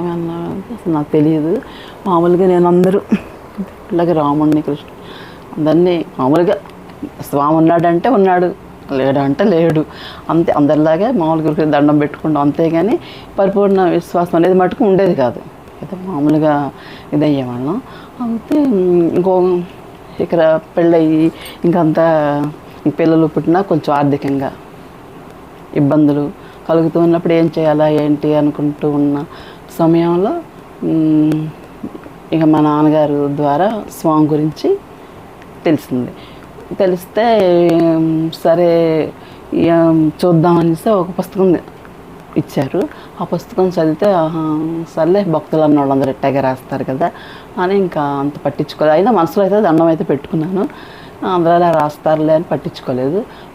స్వామి అన్న అసలు నాకు తెలియదు. మామూలుగా నేను అందరూ ఇలాగే రాముడిని కృష్ణుడు అందరినీ మామూలుగా స్వామి ఉన్నాడంటే ఉన్నాడు, లేడంటే లేడు, అంతే. అందరిలాగే మామూలుగా దండం పెట్టుకుంటాం అంతేగాని పరిపూర్ణ విశ్వాసం అనేది మటుకు ఉండేది కాదు. అయితే మామూలుగా ఇదయ్యేవాళ్ళం. అయితే ఇంకో ఇక్కడ పెళ్ళయి ఇంకంతా పిల్లలు పుట్టినా కొంచెం ఆర్థికంగా ఇబ్బందులు కలుగుతూ ఉన్నప్పుడు ఏం చేయాలా ఏంటి అనుకుంటూ ఉన్న సమయంలో ఇక మా నాన్నగారు ద్వారా స్వామి గురించి తెలిసింది. తెలిస్తే సరే చూద్దామనేసి ఒక పుస్తకం ఇచ్చారు. ఆ పుస్తకం చదివితే సర్లే భక్తులు అన్న వాళ్ళందరూ ఎట్టాగే రాస్తారు కదా అని ఇంకా అంత పట్టించుకోలేదు. అయినా మనసులో అయితే దండం అయితే పెట్టుకున్నాను. అందరూ అలా రాస్తారులే అని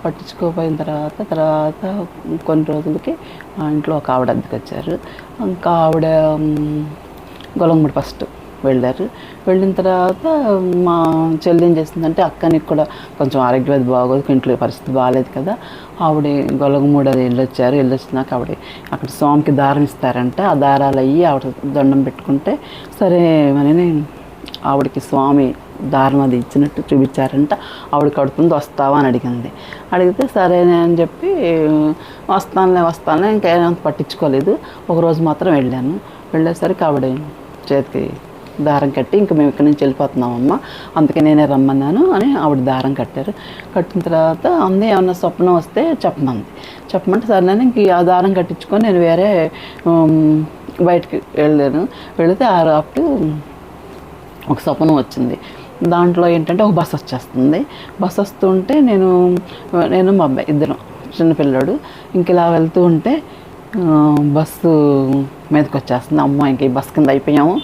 పట్టించుకోపోయిన తర్వాత కొన్ని రోజులకి మా ఇంట్లో ఒక ఆవిడ అద్దెకి వచ్చారు. ఇంకా ఆవిడ గొలంగుడి ఫస్ట్ వెళ్ళారు. వెళ్ళిన తర్వాత మా చెల్లి ఏం చేసిందంటే అక్కనికి కూడా కొంచెం ఆరోగ్యం అది బాగోదు, ఇంట్లో పరిస్థితి బాగాలేదు కదా. ఆవిడ గొలగమూడి అది వెళ్ళొచ్చినాక ఆవిడ అక్కడ స్వామికి దారం ఇస్తారంట. ఆ దారాలు అయ్యి ఆవిడ దండం పెట్టుకుంటే సరే అని ఆవిడకి స్వామి దారం అది ఇచ్చినట్టు చూపించారంట. ఆవిడ కడుపుంది వస్తావా అని అడిగితే సరేనే అని చెప్పి వస్తానులే ఇంకేమంత పట్టించుకోలేదు. ఒకరోజు మాత్రం వెళ్ళేసరికి ఆవిడ చేతికి దారం కట్టి ఇంకా మేము ఇక్కడి నుంచి వెళ్ళిపోతున్నామమ్మా, అందుకే నేనే రమ్మన్నాను అని ఆవిడ దారం కట్టారు. కట్టిన తర్వాత అందే ఏమన్నా స్వప్నం వస్తే చెప్పమంటే సరే నేను ఇంక ఆ దారం కట్టించుకొని నేను వేరే బయటికి వెళితే అప్పుడు ఒక స్వప్నం వచ్చింది. దాంట్లో ఏంటంటే ఒక బస్సు వచ్చేస్తుంది. బస్సు వస్తుంటే నేను మా అబ్బాయి ఇద్దరం చిన్నపిల్లాడు ఇంక ఇలా వెళ్తూ ఉంటే బస్సు మీదకి వచ్చేస్తుంది. అమ్మ ఇంక ఈ బస్సు కింద అయిపోయాము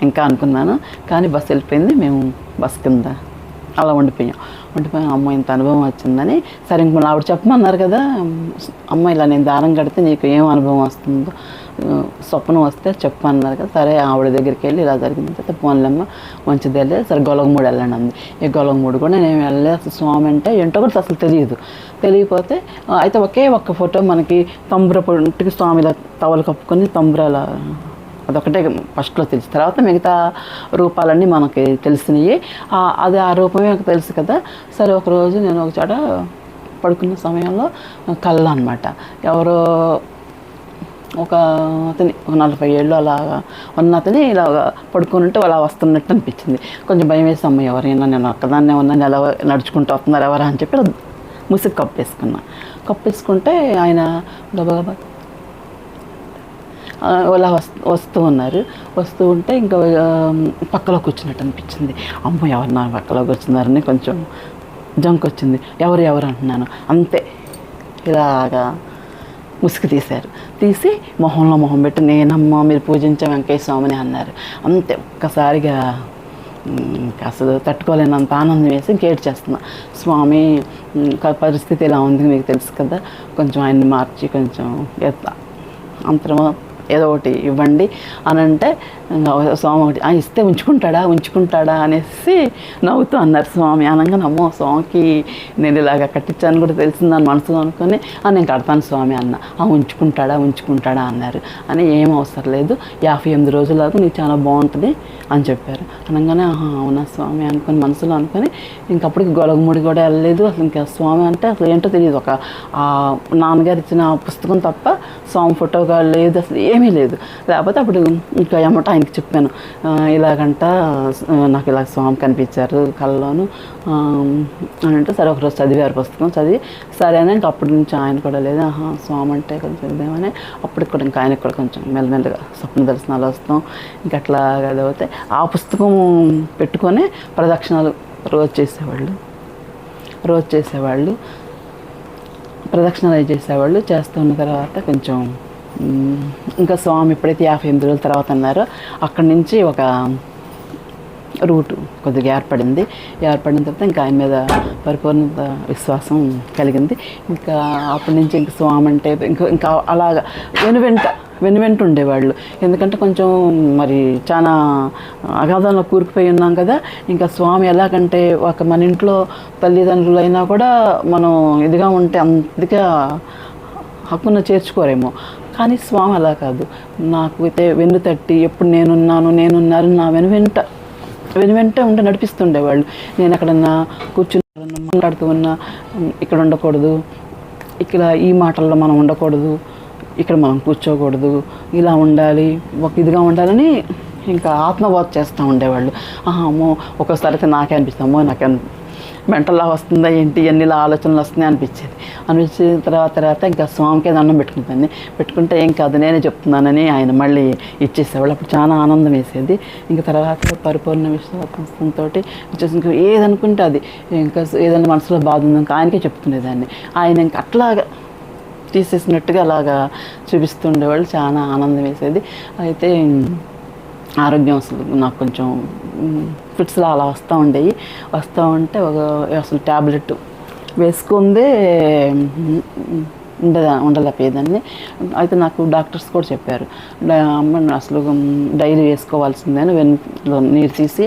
ఇంకా అనుకున్నాను. కానీ బస్సు వెళ్ళిపోయింది, మేము బస్సు కింద అలా ఉండిపోయాం. అమ్మ ఇంత అనుభవం వచ్చిందని సరే ఇంక ఆవిడ చెప్పమన్నారు కదా, అమ్మ ఇలా నేను దారం కడితే నీకు ఏం అనుభవం వస్తుందో స్వప్నం వస్తే చెప్పు అన్నారు కదా. సరే ఆవిడ దగ్గరికి వెళ్ళి ఇలా జరిగిన తర్వాత పోన్లమ్మ మంచిది వెళ్ళలేదు. సరే గొలగమూడి వెళ్ళండి అంది. ఈ గొలగమూడి కూడా నేను వెళ్ళలేదు. అసలు స్వామి అంటే ఏంటో కూడా అసలు తెలియకపోతే అయితే ఒక్క ఫోటో మనకి తంబుర పొంటికి స్వామి ఇలా టవల్ కప్పుకొని తంబురాల అదొకటే ఫస్ట్లో తెలుసు. తర్వాత మిగతా రూపాలన్నీ మనకి తెలిసినవి. అది ఆ రూపమే నాకు తెలుసు కదా. సరే ఒకరోజు నేను ఒక చోట పడుకున్న సమయంలో కళ్ళ అనమాట ఎవరో ఒక అతని 40 ఏళ్ళు అలాగా ఉన్న అతని ఇలాగ పడుకుని ఉంటే అలా వస్తున్నట్టు అనిపించింది. కొంచెం భయం వేసి అమ్మ ఎవరైనా నేను ఒక్కదాన్నే ఉన్నాను ఎలా నడుచుకుంటూ వస్తున్నారు ఎవరా అని చెప్పి ముసుగు కప్పేసుకుంటే ఆయన గబగబా అలా వస్తూ ఉంటే ఇంకా పక్కలో కూర్చున్నట్టు అనిపించింది. అమ్మ ఎవరు నా పక్కలో కూర్చున్నారని కొంచెం జంక్ వచ్చింది. ఎవరు అంటున్నాను అంతే. ఇలాగా ముసుగు తీసి మొహంలో మొహం పెట్టి నేనమ్మ మీరు పూజించే వెంకయ్య స్వామిని అన్నారు. అంతే ఒక్కసారిగా అసలు తట్టుకోలేనంత ఆనందం వేసి గేట్ చేస్తున్నా. స్వామి పరిస్థితి ఎలా ఉంది మీకు తెలుసు కదా, కొంచెం ఆయన్ని మార్చి కొంచెం అంతరమో ఏదో ఒకటి ఇవ్వండి అని అంటే స్వామి ఒకటి ఇస్తే ఉంచుకుంటాడా అనేసి నవ్వుతూ అన్నారు. స్వామి అనగానే అమ్మో స్వామికి నేను ఇలాగ కట్టించాను కూడా తెలిసిందని మనసులో అనుకొని నేను కడతాను స్వామి అన్న. ఉంచుకుంటాడా అన్నారు. అని ఏం అవసరం లేదు 58 రోజులకు నీకు చాలా బాగుంటుంది అని చెప్పారు. అనగానే అవునా స్వామి అనుకొని మనసులో అనుకొని ఇంకప్పటికి గొలగముడి కూడా వెళ్ళలేదు. అసలు ఇంకా స్వామి అంటే అసలు ఏంటో తెలియదు. ఒక నాన్నగారు ఇచ్చిన పుస్తకం తప్ప స్వామి ఫోటోగా లేదు, అసలు ఏమీ లేదు. లేకపోతే అప్పుడు ఇంకా ఏమంటే ఆయనకి చెప్పాను ఇలాగంట నాకు ఇలా స్వామి కనిపించారు కళ్ళలోను అని అంటే సరే ఒకరోజు చదివారు పుస్తకం. చదివి సరే అని ఇంకా అప్పటి నుంచి ఆయన కూడా లేదు స్వామి అంటే కొంచెం ఇదేమని అప్పటికి కూడా ఇంకా ఆయనకు కూడా కొంచెం మెల్లమెల్లగా స్వప్న దర్శనాలు వస్తాం. ఇంకా అట్లా చదివితే ఆ పుస్తకం పెట్టుకొని ప్రదక్షిణాలు రోజు చేసేవాళ్ళు ప్రదక్షిణాలు చేసేవాళ్ళు. చేస్తున్న తర్వాత కొంచెం ఇంకా స్వామి ఎప్పుడైతే 58 రోజుల తర్వాత అన్నారో అక్కడి నుంచి ఒక రూటు కొద్దిగా ఏర్పడిన తర్వాత ఇంకా ఆయన మీద పరిపూర్ణ విశ్వాసం కలిగింది. ఇంకా అప్పటి నుంచి ఇంకా స్వామి అంటే ఇంకా అలాగా వెనువెంట ఉండేవాళ్ళు. ఎందుకంటే కొంచెం మరి చాలా అగాధంలో కూరుకుపోయి ఉన్నాం కదా. ఇంకా స్వామి ఎలాగంటే మన ఇంట్లో తల్లిదండ్రులు అయినా కూడా మనం ఇదిగా ఉంటే అంతగా హక్కున చేర్చుకోరేమో. కానీ స్వామి అలా కాదు, నాకు అయితే వెన్ను తట్టి ఎప్పుడు నేనున్నారు నా వెనువెంట ఉండి నడిపిస్తుండేవాళ్ళు. నేను ఎక్కడన్నా కూర్చుని మాట్లాడుతూ ఉన్నా, ఇక్కడ ఉండకూడదు, ఇక్కడ ఈ మాటల్లో మనం ఉండకూడదు, ఇక్కడ మనం కూర్చోకూడదు, ఇలా ఉండాలి, ఒక ఇదిగా ఉండాలని ఇంకా ఆత్మబోధ చేస్తూ ఉండేవాళ్ళు. అమ్మో ఒక్కోసారి అయితే నాకే అనిపిస్తామో నాకే మెంటల్లా వస్తుందా ఏంటి, ఎన్నిలా ఆలోచనలు వస్తున్నాయి అనిపించిన తర్వాత ఇంకా స్వామికే దండం పెట్టుకుంటే ఏం కాదు నేనే చెప్తున్నానని ఆయన మళ్ళీ ఇచ్చేసేవాళ్ళు. అప్పుడు చాలా ఆనందం వేసేది. ఇంకా తర్వాత పరిపూర్ణ విశ్వాసంతో వచ్చేసి ఇంకా ఏదనుకుంటే అది, ఇంకా ఏదైనా మనసులో బాధ ఉందో ఇంకా ఆయనకే చెప్తుండేదాన్ని. ఆయన ఇంకా అట్లాగా తీసేసినట్టుగా అలాగా చూపిస్తుండేవాళ్ళు. చాలా ఆనందం వేసేది. అయితే ఆరోగ్యం అసలు నాకు కొంచెం ఫిట్స్లో అలా వస్తూ ఉంటే అసలు ట్యాబ్లెట్ వేసుకుందే ఉండలేకపోయేదాన్ని. అయితే నాకు డాక్టర్స్ కూడా చెప్పారు, అసలు డైలీ వేసుకోవాల్సిందని వెన్నులో నీరు తీసి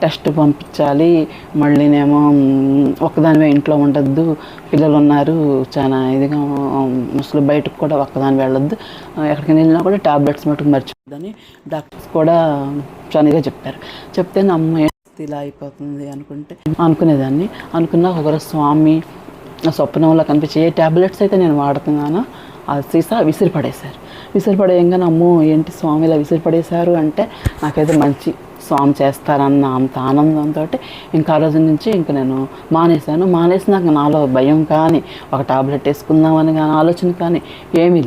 టెస్ట్ పంపించాలి, మళ్ళీనేమో ఒక్కదానివే ఇంట్లో ఉండద్దు, పిల్లలు ఉన్నారు, చాలా ఇదిగా అసలు బయటకు కూడా ఒక్కదాని వెళ్ళొద్దు, ఎక్కడికి వెళ్ళినా కూడా ట్యాబ్లెట్స్ మటుకు మర్చిపోద్దని డాక్టర్స్ కూడా చాలాగా చెప్పారు. చెప్తే నా అమ్మ ఇలా అయిపోతుంది అనుకునేదాన్ని. ఒకరోజు స్వామి స్వప్నంలో కనిపించి ఏ ట్యాబ్లెట్స్ అయితే నేను వాడుతున్నానో ఆ సీసా విసిరిపడేయంగానే అమ్మో ఏంటి స్వామి ఇలా విసిరిపడేశారు అంటే నాకైతే మంచి స్వామి చేస్తారన్న అంత ఆనందంతో ఇంకా ఆ రోజు నుంచి ఇంకా నేను మానేసినాక నాలో భయం కానీ ఒక టాబ్లెట్ వేసుకుందామని కానీ ఆలోచన కానీ ఏమీ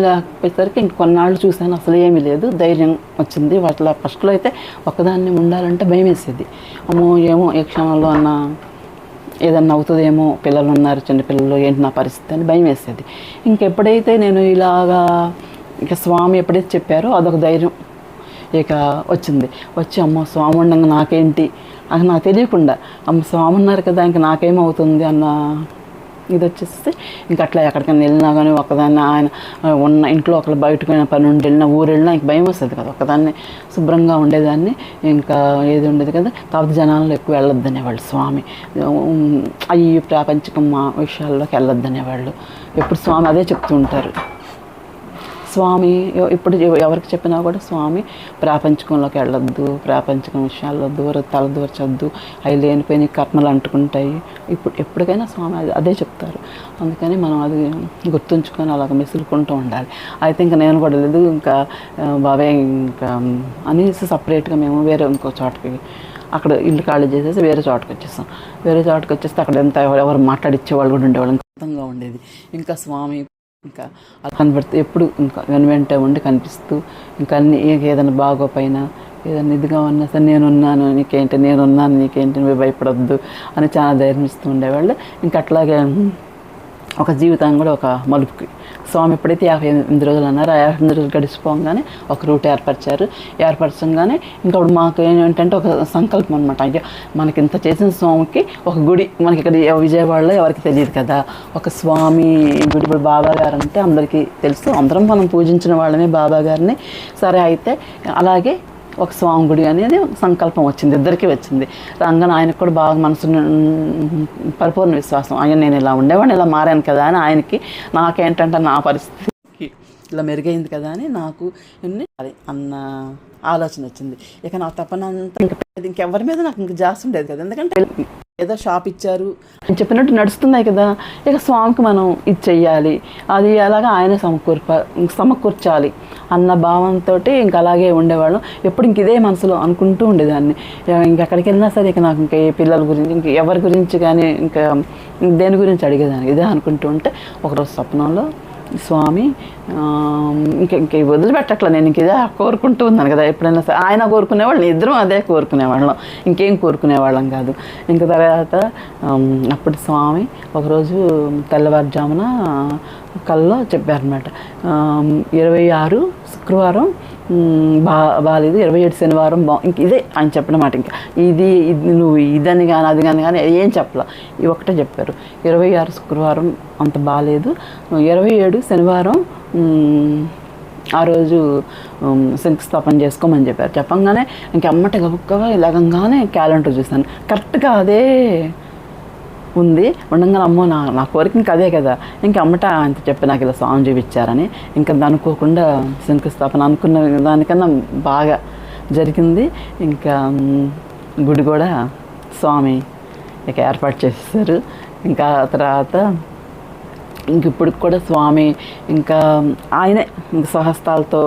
లేకపోయేసరికి ఇంక కొన్నాళ్ళు చూశాను, అసలు ఏమీ లేదు, ధైర్యం వచ్చింది. వాటిలో ఫస్ట్లో అయితే ఒకదాన్ని ఉండాలంటే భయం వేసేది. అమ్మో ఏమో ఏ క్షణంలో అన్న ఏదన్నా అవుతుందేమో, పిల్లలు ఉన్నారు, చిన్నపిల్లలు, ఏంటి నా పరిస్థితి అని భయం వేసేది. ఇంకెప్పుడైతే నేను ఇలాగా ఇక స్వామి ఎప్పుడైతే చెప్పారో అదొక ధైర్యం ఇక వచ్చి అమ్మ స్వామి ఉండగా నాకేంటి అది నాకు తెలియకుండా అమ్మ స్వామి ఉన్నారు కదా ఇంక నాకేమవుతుంది అన్న ఇది వచ్చేసి ఇంక అట్లా ఎక్కడికైనా వెళ్ళినా కానీ ఒకదాన్ని ఆయన ఉన్న ఇంట్లో ఒకళ్ళు బయటకు పని ఉండి వెళ్ళినా ఊరు వెళ్ళినా ఇంక భయం వస్తుంది కదా, ఒకదాన్ని శుభ్రంగా ఉండేదాన్ని, ఇంకా ఏది ఉండేది కదా. కాకపోతే జనాల్లో ఎక్కువ వెళ్ళొద్దనేవాళ్ళు స్వామి, అయ్యి ప్రాపంచికం విషయాల్లోకి వెళ్ళొద్దనేవాళ్ళు. ఎప్పుడు స్వామి అదే చెప్తూ ఉంటారు. స్వామి ఇప్పుడు ఎవరికి చెప్పినా కూడా స్వామి ప్రాపంచికంలోకి వెళ్ళొద్దు, ప్రాపంచికం విషయాల్లో తలదూర్చొద్దు, అవి లేనిపోయిన కర్మలు అంటుకుంటాయి. ఎప్పటికైనా స్వామి అదే చెప్తారు. అందుకని మనం అది గుర్తుంచుకొని అలాగ మెసులుకుంటూ ఉండాలి. అయితే ఇంకా నేను కూడా లేదు, ఇంకా బాబాయ్ ఇంకా అనేసి సపరేట్గా మేము వేరే ఇంకో చోటకి అక్కడ ఇల్లు ఖాళీ చేసేసి వేరే చోటకి వచ్చేస్తే అక్కడ ఎంత ఎవరు మాట్లాడిచ్చేవాళ్ళు కూడా ఉండేవాళ్ళు, అర్థంగా ఉండేది. ఇంకా స్వామి ఇంకా అలా కనబడితే ఎప్పుడు ఇంకా వెంట ఉండి కనిపిస్తూ ఇంకా అన్ని ఏదైనా బాగోపోయినా ఏదైనా ఇదిగా ఉన్నా సరే నేనున్నాను నీకేంటి నువ్వు భయపడొద్దు అని చాలా ధైర్యం ఇస్తూ ఉండేవాళ్ళు. ఇంకా అట్లాగే ఒక జీవితాన్ని కూడా ఒక మలుపుకి స్వామి ఎప్పుడైతే 58 రోజులు అన్నారో ఆ 58 రోజులు గడిచిపోగానే ఒక రూట్ ఏర్పరచంగానే ఇంకా అప్పుడు మాకు ఏంటంటే ఒక సంకల్పం అనమాట. అంటే మనకి ఇంత చేసిన స్వామికి ఒక గుడి, మనకి ఇక్కడ విజయవాడలో ఎవరికి తెలియదు కదా, ఒక స్వామి గుడి. ఇప్పుడు బాబా గారు అంటే అందరికీ తెలుసు, అందరం మనం పూజించిన వాళ్ళమే బాబా గారిని. సరే అయితే అలాగే ఒక స్వామి గుడి అనేది సంకల్పం వచ్చింది, ఇద్దరికీ వచ్చింది. రంగన ఆయనకు కూడా బాగా మనసు పరిపూర్ణ విశ్వాసం, ఆయన నేను ఇలా ఉండేవాడిని ఇలా మారాను కదా అని ఆయనకి, నాకేంటంటే నా పరిస్థితికి ఇలా మెరుగైంది కదా అని నాకు అది అన్న ఆలోచన వచ్చింది. ఇక నా తపనంతా ఇంకెవరి మీద నాకు ఇంక జాస్తి ఉండేది కదా, ఎందుకంటే ఏదో షాప్ ఇచ్చారు అని చెప్పినట్టు నడుస్తున్నాయి కదా, ఇక స్వామికి మనం ఇది చెయ్యాలి, అది అలాగా ఆయన సమకూర్చాలి అన్న భావంతో ఇంక అలాగే ఉండేవాళ్ళం. ఎప్పుడు ఇంక ఇదే మనసులో అనుకుంటూ ఉండేదాన్ని. ఇంకెక్కడికి వెళ్ళినా సరే ఇక నాకు ఇంకా ఏ పిల్లల గురించి ఇంక ఎవరి గురించి కానీ ఇంకా దేని గురించి అడిగేదాన్ని, ఇదే అనుకుంటూ ఉంటే ఒకరోజు స్వప్నంలో స్వామి ఇంక వదిలిపెట్టట్లా, నేను ఇంక ఇదే కోరుకుంటూ ఉన్నాను కదా, ఎప్పుడైనా సరే ఆయన కోరుకునేవాళ్ళు, ఇద్దరం అదే కోరుకునేవాళ్ళం, ఇంకేం కోరుకునేవాళ్ళం కాదు. ఇంక తర్వాత అప్పుడు స్వామి ఒకరోజు తెల్లవారుజామున కల్లో చెప్పారనమాట, 26 శుక్రవారం బాగాలేదు, 27 శనివారం ఇంక ఇదే ఆయన చెప్పినమాట. ఇంకా ఇది నువ్వు ఇదని కానీ అది కానీ ఏం చెప్పలా, ఇవి ఒకటే చెప్పారు. 26 శుక్రవారం అంత బాగాలేదు, 27 శనివారం ఆ రోజు శంకుస్థాపన చేసుకోమని చెప్పారు. చెప్పంగానే ఇంక అమ్మట గబుక్కగా ఇలాగంగానే క్యాలెండర్ చూశాను, కరెక్ట్గా అదే ఉంది. ఉండగానే అమ్మో నా కోరిక ఇంకా అదే కదా, ఇంకా అమ్మట అంత చెప్పి నాకు ఇలా స్వామి చూపించారని ఇంకా అనుకోకుండా శంకుస్థాపన అనుకున్న దానికన్నా బాగా జరిగింది. ఇంకా గుడి కూడా స్వామి ఇక ఏర్పాటు చేసేసారు. ఇంకా తర్వాత ఇప్పుడు కూడా స్వామి ఇంకా ఆయనే ఇంక స్వహస్తాలతో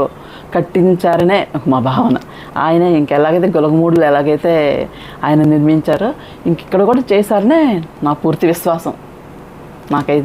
కట్టించారనే మా భావన. ఆయనే ఎలాగైతే గొలగమూడులో ఎలాగైతే ఆయన నిర్మించారో ఇక్కడ కూడా చేశారనే నా పూర్తి విశ్వాసం నాకైతే.